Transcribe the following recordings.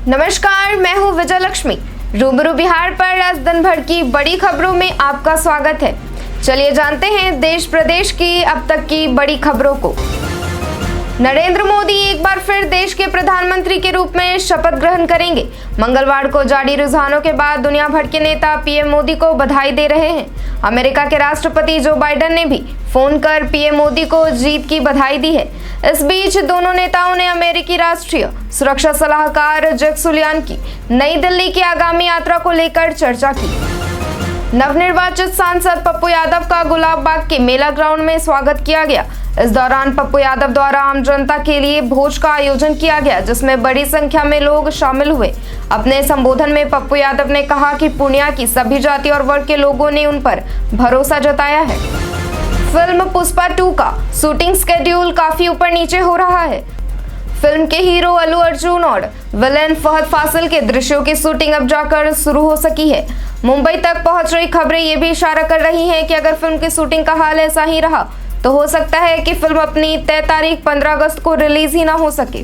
नमस्कार, मैं हूं विजय लक्ष्मी। रूबरू बिहार पर आज दिन भर की बड़ी खबरों में आपका स्वागत है। चलिए जानते हैं देश प्रदेश की अब तक की बड़ी खबरों को। नरेंद्र मोदी एक बार फिर देश के प्रधानमंत्री के रूप में शपथ ग्रहण करेंगे। मंगलवार को जारी रुझानों के बाद दुनिया भर के नेता पीएम मोदी को बधाई दे रहे हैं। अमेरिका के राष्ट्रपति जो बाइडेन ने भी फोन कर पीएम मोदी को जीत की बधाई दी है। इस बीच दोनों नेताओं ने अमेरिकी राष्ट्रीय सुरक्षा सलाहकार जैक सुलिवान की नई दिल्ली की आगामी यात्रा को लेकर चर्चा की। नवनिर्वाचित सांसद पप्पू यादव का गुलाब बाग के मेला ग्राउंड में स्वागत किया गया। इस दौरान पप्पू यादव द्वारा आम जनता के लिए भोज का आयोजन किया गया, जिसमें बड़ी संख्या में लोग शामिल हुए। अपने संबोधन में पप्पू यादव ने कहा कि पूर्णिया की सभी जाति और वर्ग के लोगों ने उन पर भरोसा जताया है। फिल्म पुष्पा 2 का शूटिंग स्केड्यूल काफी ऊपर नीचे हो रहा है। फिल्म के हीरो अल्लू अर्जुन और विलेन फहद फासिल के दृश्यों की शूटिंग अब जाकर शुरू हो सकी है। मुंबई तक पहुंच रही खबरें ये भी इशारा कर रही हैं कि अगर फिल्म की शूटिंग का हाल ऐसा ही रहा तो हो सकता है कि फिल्म अपनी तय तारीख 15 अगस्त को रिलीज ही ना हो सके।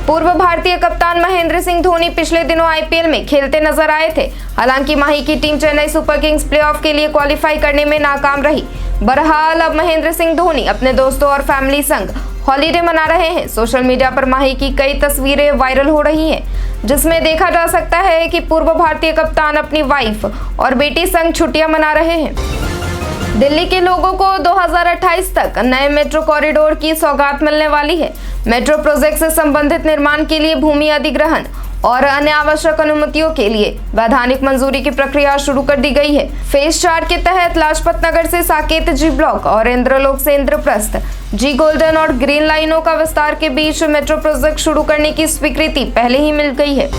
पूर्व भारतीय कप्तान महेंद्र सिंह धोनी पिछले दिनों आईपीएल में खेलते नजर आए थे। हालांकि माही की team Chennai super Kings playoff के लिए क्वालिफाई करने में नाकाम रही। बहरहाल अब महेंद्र सिंह धोनी अपने दोस्तों और फैमिली संग हॉलीडे मना रहे हैं। सोशल मीडिया पर माही की कई तस्वीरें वायरल हो रही हैं, जिसमें देखा जा सकता है कि पूर्व भारतीय कप्तान अपनी वाइफ और बेटी संग छुट्टियां मना रहे हैं। दिल्ली के लोगों को 2028 तक नए मेट्रो कॉरिडोर की सौगात मिलने वाली है। मेट्रो प्रोजेक्ट से संबंधित निर्माण के लिए भूमि अधिग्रहण और अन्य आवश्यक अनुमतियों के लिए वैधानिक मंजूरी की प्रक्रिया शुरू कर दी गई है। फेज 4 के तहत लाजपत नगर से साकेत जी ब्लॉक और इंद्रलोक से इंद्रप्रस्थ जी गोल्डन और ग्रीन लाइनों का विस्तार के बीच मेट्रो प्रोजेक्ट शुरू करने की स्वीकृति पहले ही मिल गई है।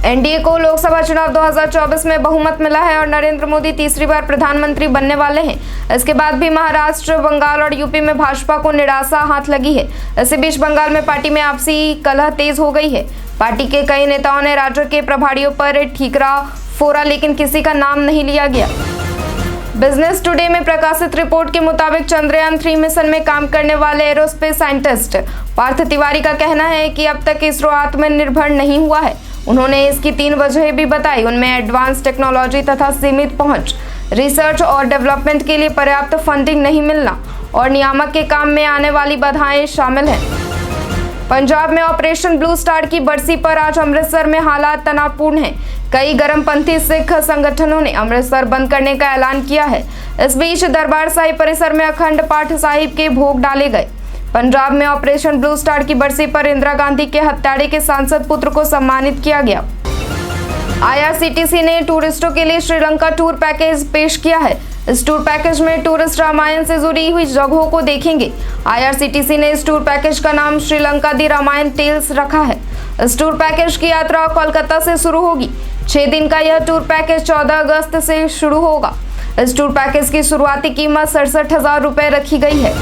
एनडीए को लोकसभा चुनाव 2024 में बहुमत मिला है और नरेंद्र मोदी तीसरी बार प्रधानमंत्री बनने वाले हैं। इसके बाद भी महाराष्ट्र, बंगाल और यूपी में भाजपा को निराशा हाथ लगी है। इसी बीच बंगाल में पार्टी में आपसी कलह तेज हो गई है। पार्टी के कई नेताओं ने राज्य के प्रभारियों पर ठीकरा फोड़ा, लेकिन किसी का नाम नहीं लिया गया। बिजनेस टुडे में प्रकाशित रिपोर्ट के मुताबिक चंद्रयान 3 मिशन में काम करने वाले एरोस्पेस साइंटिस्ट पार्थ तिवारी का कहना है कि अब तक इसरो आत्मनिर्भर नहीं हुआ है। उन्होंने इसकी 3 वजहें भी बताई। उनमें एडवांस टेक्नोलॉजी तथा सीमित पहुंच, रिसर्च और डेवलपमेंट के लिए पर्याप्त फंडिंग नहीं मिलना और नियामक के काम में आने वाली बाधाएं शामिल हैं। पंजाब में ऑपरेशन ब्लू स्टार की बरसी पर आज अमृतसर में हालात तनावपूर्ण हैं। कई गर्मपंथी सिख संगठनों ने अमृतसर बंद करने का ऐलान किया है। इस बीच दरबार साहिब परिसर में अखंड पाठ साहिब के भोग डाले गए। पंजाब में ऑपरेशन ब्लू स्टार की बरसी पर इंदिरा गांधी के हत्यारे के सांसद पुत्र को सम्मानित किया गया। आईआरसीटीसी ने टूरिस्टों के लिए श्रीलंका टूर पैकेज पेश किया है। इस टूर पैकेज में टूरिस्ट रामायण से जुड़ी हुई जगहों को देखेंगे। आईआरसीटीसी ने इस टूर पैकेज का नाम श्रीलंका दी रामायण टेल्स रखा है। इस टूर पैकेज की यात्रा कोलकाता से शुरू होगी। 6 दिन का यह टूर पैकेज 14 अगस्त से शुरू होगा। इस टूर पैकेज की शुरुआती कीमत 67,000 रुपए रखी गई है।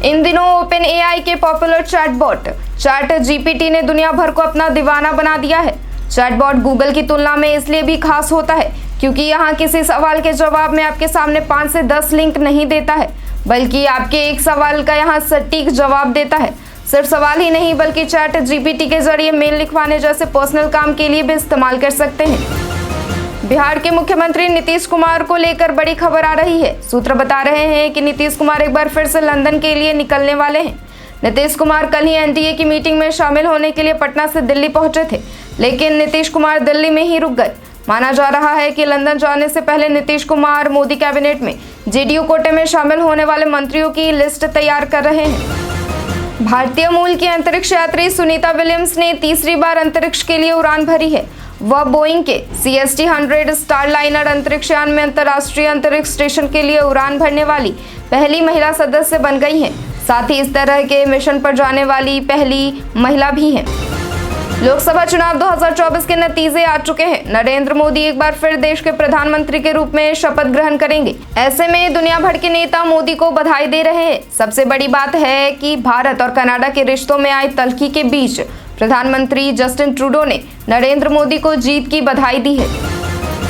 इन दिनों ओपन एआई के पॉपुलर चैटबॉट चैट जीपीटी ने दुनिया भर को अपना दीवाना बना दिया है। चैटबॉट गूगल की तुलना में इसलिए भी खास होता है क्योंकि यहाँ किसी सवाल के जवाब में आपके सामने 5 से 10 लिंक नहीं देता है, बल्कि आपके एक सवाल का यहाँ सटीक जवाब देता है। सिर्फ सवाल ही नहीं, बल्कि चैट जीपीटी के जरिए मेल लिखवाने जैसे पर्सनल काम के लिए भी इस्तेमाल कर सकते हैं। बिहार के मुख्यमंत्री नीतीश कुमार को लेकर बड़ी खबर आ रही है। सूत्र बता रहे हैं कि नीतीश कुमार एक बार फिर से लंदन के लिए निकलने वाले हैं। नीतीश कुमार कल ही एनडीए की मीटिंग में शामिल होने के लिए पटना से दिल्ली पहुंचे थे, लेकिन नीतीश कुमार दिल्ली में ही रुक गए। माना जा रहा है कि लंदन जाने से पहले नीतीश कुमार मोदी कैबिनेट में जेडीयू कोटे में शामिल होने वाले मंत्रियों की लिस्ट तैयार कर रहे हैं। भारतीय मूल की अंतरिक्ष यात्री सुनीता विलियम्स ने तीसरी बार अंतरिक्ष के लिए उड़ान भरी है। वह बोइंग के CST-100 स्टारलाइनर अंतरिक्ष यान में अंतर्राष्ट्रीय अंतरिक्ष स्टेशन के लिए उड़ान भरने वाली पहली महिला सदस्य बन गई हैं। साथ ही इस तरह के मिशन पर जाने वाली पहली महिला भी हैं। लोकसभा चुनाव 2024 के नतीजे आ चुके हैं। नरेंद्र मोदी एक बार फिर देश के प्रधानमंत्री के रूप में शपथ ग्रहण करेंगे। ऐसे में दुनिया भर के नेता मोदी को बधाई दे रहे हैं। सबसे बड़ी बात है कि भारत और कनाडा के रिश्तों में आई तल्खी के बीच प्रधानमंत्री जस्टिन ट्रूडो ने नरेंद्र मोदी को जीत की बधाई दी है।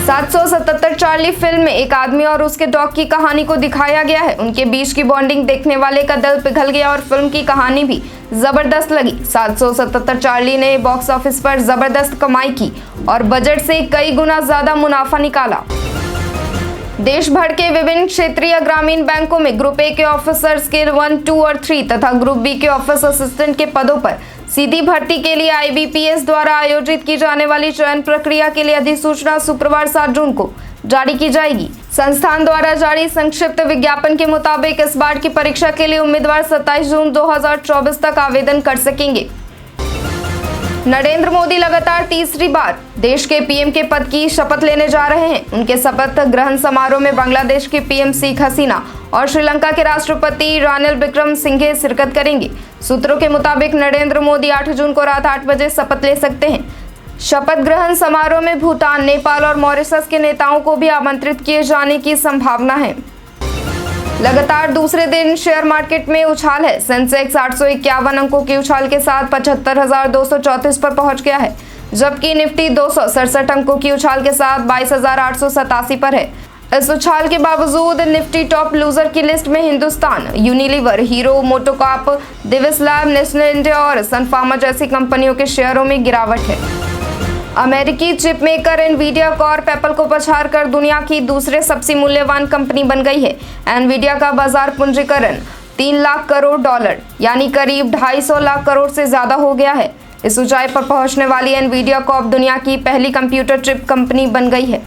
777 चार्ली फिल्म में एक आदमी और उसके डॉग की कहानी को दिखाया गया है। उनके बीच की बॉन्डिंग देखने वाले का दिल पिघल गया और फिल्म की कहानी भी जबरदस्त लगी। 777 चार्ली ने बॉक्स ऑफिस पर जबरदस्त कमाई की और बजट से कई गुना ज्यादा मुनाफा निकाला। देश भर के विभिन्न क्षेत्रीय ग्रामीण बैंकों में ग्रुप ए के ऑफिसर स्केल 1, 2 और 3 तथा ग्रुप बी के ऑफिस असिस्टेंट के पदों पर सीधी भर्ती के लिए IBPS द्वारा आयोजित की जाने वाली चयन प्रक्रिया के लिए अधिसूचना शुक्रवार 7 जून को जारी की जाएगी। संस्थान द्वारा जारी संक्षिप्त विज्ञापन के मुताबिक इस बार की परीक्षा के लिए उम्मीदवार 27 जून 2024 तक आवेदन कर सकेंगे। नरेंद्र मोदी लगातार तीसरी बार देश के PM के पद की शपथ लेने जा रहे हैं। उनके शपथ ग्रहण समारोह में बांग्लादेश की PM शेख हसीना और श्रीलंका के राष्ट्रपति रानिल विक्रमसिंघे शिरकत करेंगे। सूत्रों के मुताबिक नरेंद्र मोदी 8 जून को रात 8 बजे शपथ ले सकते हैं। शपथ ग्रहण समारोह में भूटान, नेपाल और मॉरिशस के नेताओं को भी आमंत्रित किए जाने की संभावना है। लगातार दूसरे दिन शेयर मार्केट में उछाल है। सेंसेक्स 851 अंकों की उछाल के साथ 75,234 पर पहुंच गया है, जबकि निफ्टी 267 अंकों की उछाल के साथ 22,887 पर है। इस उछाल के बावजूद निफ्टी टॉप लूजर की लिस्ट में Hindustan Unilever, Hero MotoCorp, Divi's lab, national India और सन फार्मा जैसी कंपनियों के शेयरों में गिरावट है। अमेरिकी chip maker Nvidia Corp Apple को पछाड़ कर दुनिया की दूसरे सबसे मूल्यवान कंपनी बन गई है। एनवीडिया का बाजार पूंजीकरण $3 लाख यानी करीब 250 लाख करोड़ से ज्यादा हो गया है। इस ऊंचाई पर पहुंचने वाली एनवीडिया कॉर्प दुनिया की पहली कंप्यूटर चिप कंपनी बन गई है।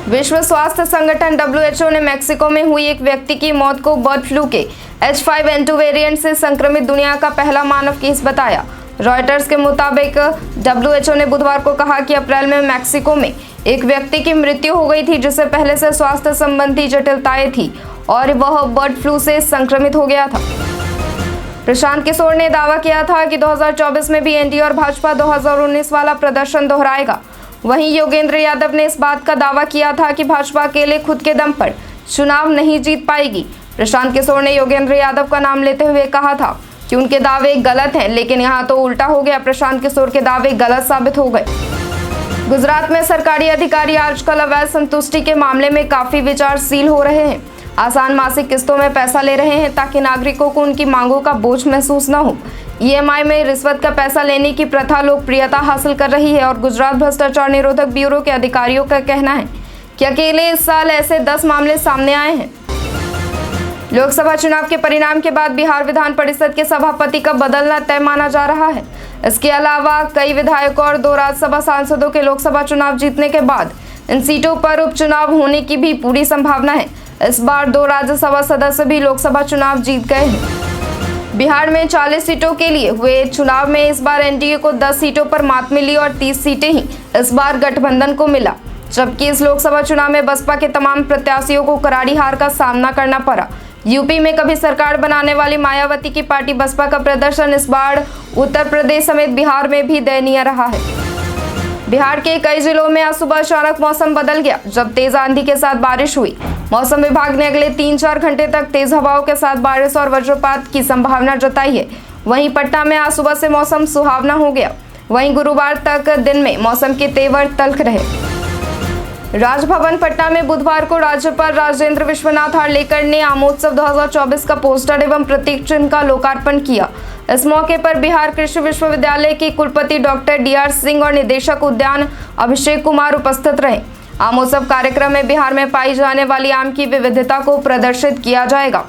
विश्व स्वास्थ्य संगठन WHO ने मेक्सिको में हुई एक व्यक्ति की मौत को बर्ड फ्लू के H5N2 वेरिएंट से संक्रमित दुनिया का पहला मानव केस बताया। रॉयटर्स के मुताबिक WHO ने बुधवार को कहा कि अप्रैल में मेक्सिको में एक व्यक्ति की मृत्यु हो गई थी, जिसे पहले से स्वास्थ्य संबंधी जटिलताएं थी और वह बर्ड फ्लू से संक्रमित हो गया था। प्रशांत किशोर ने दावा किया था कि 2024 में भी एनडीए और भाजपा 2019 वाला प्रदर्शन दोहराएगा। वहीं योगेंद्र यादव ने इस बात का दावा किया था कि भाजपा अकेले खुद के दम पर चुनाव नहीं जीत पाएगी। प्रशांत किशोर ने योगेंद्र यादव का नाम लेते हुए कहा था कि उनके दावे गलत हैं, लेकिन यहाँ तो उल्टा हो गया। प्रशांत किशोर के दावे गलत साबित हो गए। गुजरात में सरकारी अधिकारी आजकल अवैध संतुष्टि के मामले में काफी विचारशील हो रहे हैं। आसान मासिक किस्तों में पैसा ले रहे हैं ताकि नागरिकों को उनकी मांगों का बोझ महसूस न हो। EMI में रिश्वत का पैसा लेने की प्रथा लोकप्रियता हासिल कर रही है और गुजरात भ्रष्टाचार निरोधक ब्यूरो के अधिकारियों का कहना है कि अकेले इस साल ऐसे 10 मामले सामने आए हैं। लोकसभा चुनाव के परिणाम के बाद बिहार विधान परिषद के सभापति का बदलना तय माना जा रहा है। इसके अलावा कई विधायकों और 2 राज्यसभा सांसदों के लोकसभा चुनाव जीतने के बाद इन सीटों पर उपचुनाव होने की भी पूरी संभावना है। इस बार 2 राज्यसभा सदस्य भी लोकसभा चुनाव जीत गए हैं। बिहार में 40 सीटों के लिए हुए चुनाव में इस बार एनडीए को 10 सीटों पर मात मिली और 30 सीटें ही इस बार गठबंधन को मिला, जबकि इस लोकसभा चुनाव में बसपा के तमाम प्रत्याशियों को करारी हार का सामना करना पड़ा। यूपी में कभी सरकार बनाने वाली मायावती की पार्टी बसपा का प्रदर्शन इस बार उत्तर प्रदेश समेत बिहार में भी दयनीय रहा है। बिहार के कई जिलों में आज सुबह अचानक मौसम बदल गया, जब तेज आंधी के साथ बारिश हुई। मौसम विभाग ने अगले 3-4 घंटे तक तेज हवाओं के साथ बारिश और वज्रपात की संभावना जताई है। वहीं पटना में आज सुबह से मौसम सुहावना हो गया। वहीं गुरुवार तक दिन में मौसम के तेवर तल्ख रहे। राजभवन पटना में बुधवार को राज्यपाल राजेंद्र विश्वनाथ हार्लेकर ने आमोत्सव 2024 का पोस्टर एवं प्रतीक चिन्ह का लोकार्पण किया। इस मौके पर बिहार कृषि विश्वविद्यालय के कुलपति डॉक्टर DR सिंह और निदेशक उद्यान अभिषेक कुमार उपस्थित रहे। आमोत्सव कार्यक्रम में बिहार में पाई जाने वाली आम की विविधता को प्रदर्शित किया जाएगा।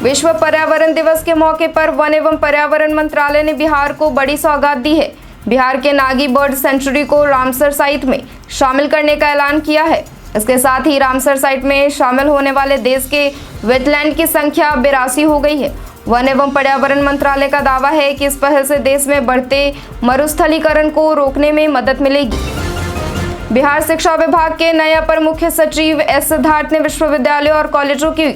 विश्व पर्यावरण दिवस के मौके पर वन एवं पर्यावरण मंत्रालय ने बिहार को बड़ी सौगात दी है। बिहार के नागी बर्ड सेंचुरी को रामसर साइट में शामिल करने का ऐलान किया है। इसके साथ ही रामसर साइट में शामिल होने वाले देश के वेटलैंड की संख्या 82 हो गई है। वन एवं पर्यावरण मंत्रालय का दावा है कि इस पहल से देश में बढ़ते मरुस्थलीकरण को रोकने में मदद मिलेगी। बिहार शिक्षा विभाग के नए अपर मुख्य सचिव S सिद्धार्थ ने विश्वविद्यालयों और कॉलेजों की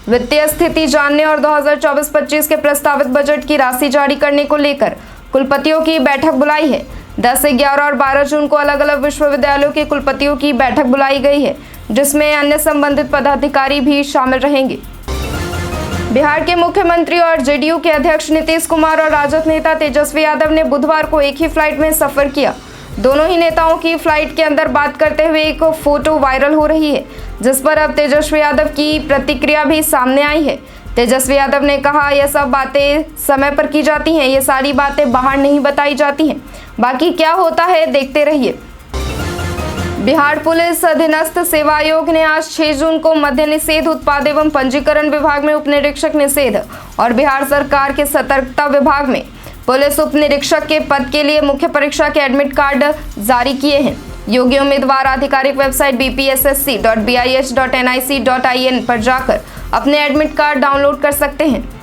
वित्तीय स्थिति जानने और 2024-25 के प्रस्तावित बजट की राशि जारी करने को लेकर कुलपतियों की बैठक बुलाई है। 10, 11 और 12 जून को अलग अलग विश्वविद्यालयों के कुलपतियों की बैठक बुलाई गई है, जिसमें अन्य संबंधित पदाधिकारी भी शामिल रहेंगे। बिहार के मुख्यमंत्री और जेडीयू के अध्यक्ष नीतीश कुमार और राजद नेता तेजस्वी यादव ने बुधवार को एक ही फ्लाइट में सफर किया। दोनों ही नेताओं की फ्लाइट के अंदर बात करते हुए एक फोटो वायरल हो रही है, जिस पर अब तेजस्वी यादव की प्रतिक्रिया भी सामने आई है। तेजस्वी यादव ने कहा, यह सब बातें समय पर की जाती हैं, ये सारी बातें बाहर नहीं बताई जाती हैं, बाकी क्या होता है देखते रहिए। बिहार पुलिस अधीनस्थ सेवा आयोग ने आज 6 जून को मद्य निषेध, उत्पाद एवं पंजीकरण विभाग में उप निरीक्षक निषेध और बिहार सरकार के सतर्कता विभाग में पुलिस उप निरीक्षक के पद के लिए मुख्य परीक्षा के एडमिट कार्ड जारी किए हैं। योग्य उम्मीदवार आधिकारिक वेबसाइट bpssc.bis.nic.in पर जाकर अपने एडमिट कार्ड डाउनलोड कर सकते हैं।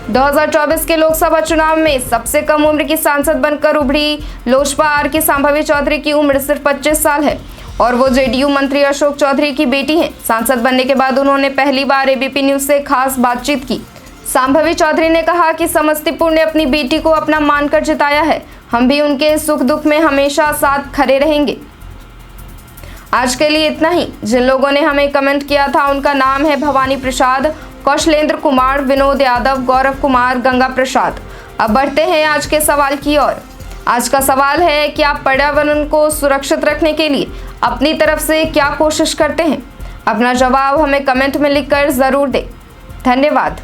2024 के लोकसभा चुनाव में सबसे कम उम्र की सांसद बनकर उभरी लोजपा आर की संभावी चौधरी की उम्र सिर्फ 25 साल है और वो जेडीयू मंत्री अशोक चौधरी की बेटी हैं। सांसद बनने के बाद उन्होंने पहली बार एबीपी न्यूज से खास बातचीत की। संभावी चौधरी ने कहा कि समस्तीपुर ने अपनी बेटी को अपना मानकर जिताया है, हम भी उनके सुख दुख में हमेशा साथ खड़े रहेंगे। आज के लिए इतना ही। जिन लोगों ने हमें कमेंट किया था उनका नाम है भवानी प्रसाद, कौशलेंद्र कुमार, विनोद यादव, गौरव कुमार, गंगा प्रसाद। अब बढ़ते हैं आज के सवाल की ओर। आज का सवाल है कि आप पर्यावरण को सुरक्षित रखने के लिए अपनी तरफ से क्या कोशिश करते हैं? अपना जवाब हमें कमेंट में लिखकर जरूर दें। धन्यवाद।